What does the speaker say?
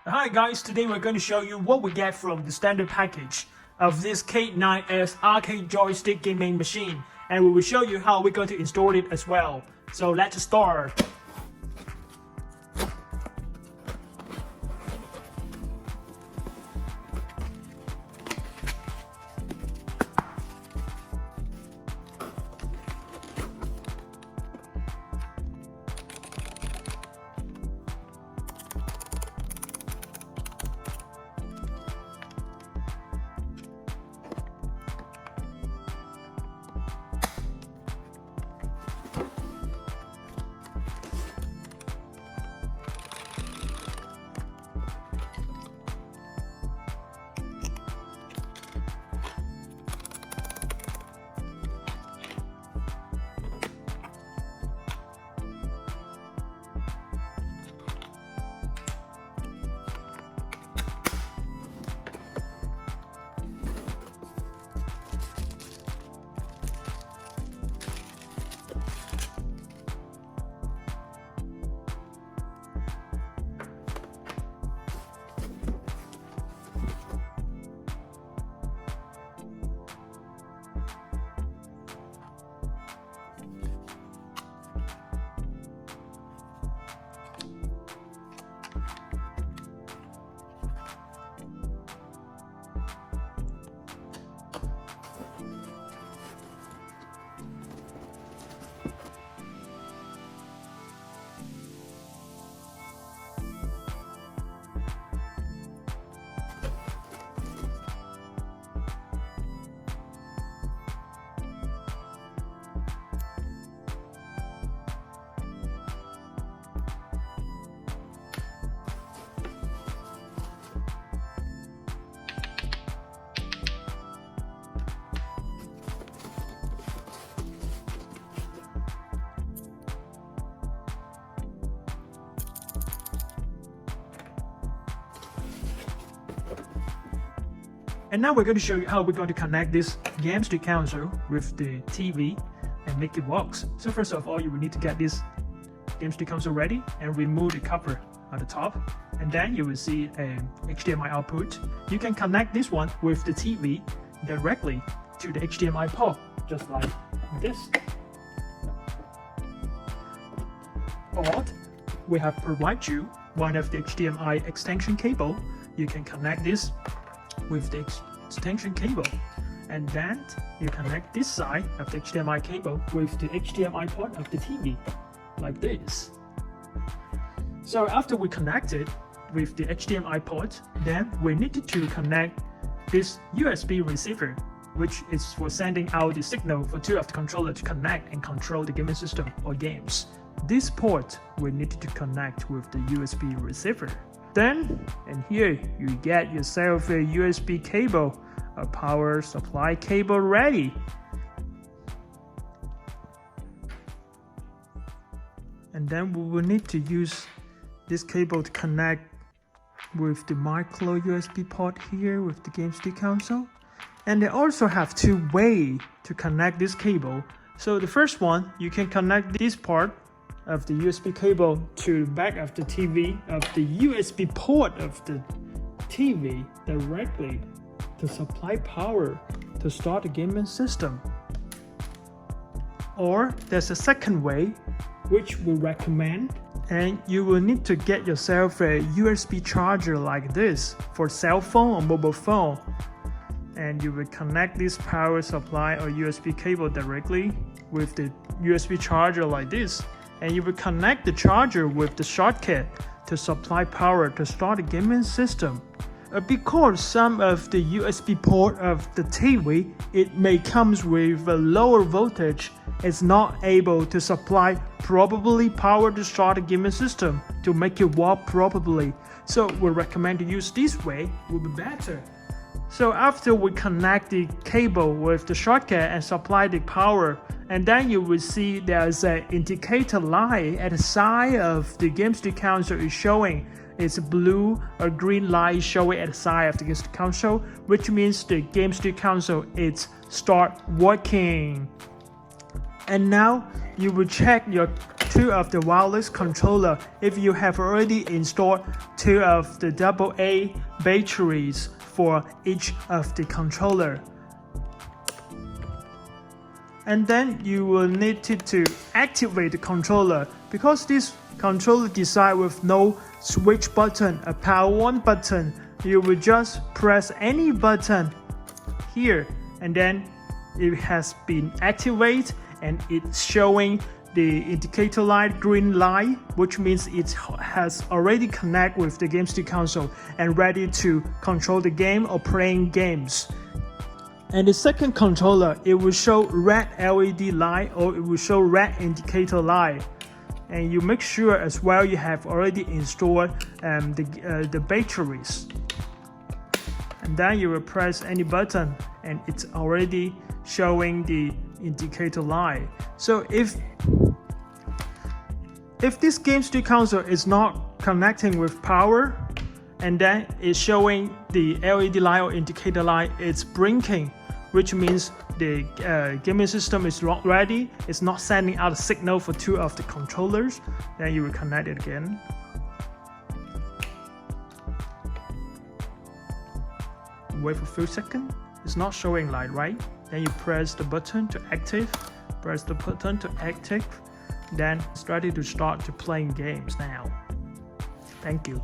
Hi guys, today we're going to show you what we get from the standard package of this K9S arcade joystick gaming machine, and we will show you how we're going to install it as well. So let's start. And now we're going to show you how we're going to connect this game stick console with the TV and make it work. So first of all, you will need to get this game stick console ready and remove the cover on the top. And then you will see a HDMI output. You can connect this one with the TV directly to the HDMI port, just like this. Or we have provided you one of the HDMI extension cable. You can connect this with the extension cable, and then you connect this side of the HDMI cable with the HDMI port of the TV, like this. So after we connect it with the HDMI port, then we need to connect this USB receiver, which is for sending out the signal for two of the controller to connect and control the gaming system or games. This port we need to connect with the USB receiver. Then, and here you get yourself a USB cable, a power supply cable ready. And then we will need to use this cable to connect with the micro USB port here with the game stick console. And they also have two ways to connect this cable. So the first one, you can connect this part of the USB cable to the back of the TV, of the USB port of the TV directly to supply power to start the gaming system. Or there's a second way which we recommend, and you will need to get yourself a USB charger like this for cell phone or mobile phone, and you will connect this power supply or USB cable directly with the USB charger like this. And you will connect the charger with the shortcut to supply power to start the gaming system. Because some of the USB port of the TV, it may comes with a lower voltage, it's not able to supply properly power to start the gaming system to make it work properly. So we recommend to use this way, will be better. So after we connect the cable with the shortcut and supply the power, and then you will see there's an indicator light at the side of the game stick console is showing. It's a blue or green light showing at the side of the game stick console, which means the game stick console is start working. And now you will check your two of the wireless controller if you have already installed two of the AA batteries for each of the controller. And then you will need to activate the controller. Because this controller designed with no switch button, a power on button, you will just press any button here, and then it has been activated and it's showing the indicator light green light, which means it has already connected with the game stick console and ready to control the game or playing games. And the second controller, it will show red LED light or it will show red indicator light. And you make sure as well you have already installed the batteries. And then you will press any button and it's already showing the indicator light. So if this game stick console is not connecting with power, and then it's showing the LED light or indicator light, it's blinking, which means the gaming system is not ready, it's not sending out a signal for two of the controllers, then you will connect it again. Wait for a few seconds, it's not showing light, right? Then you press the button to active, press the button to active, then it's ready to start to playing games now. Thank you.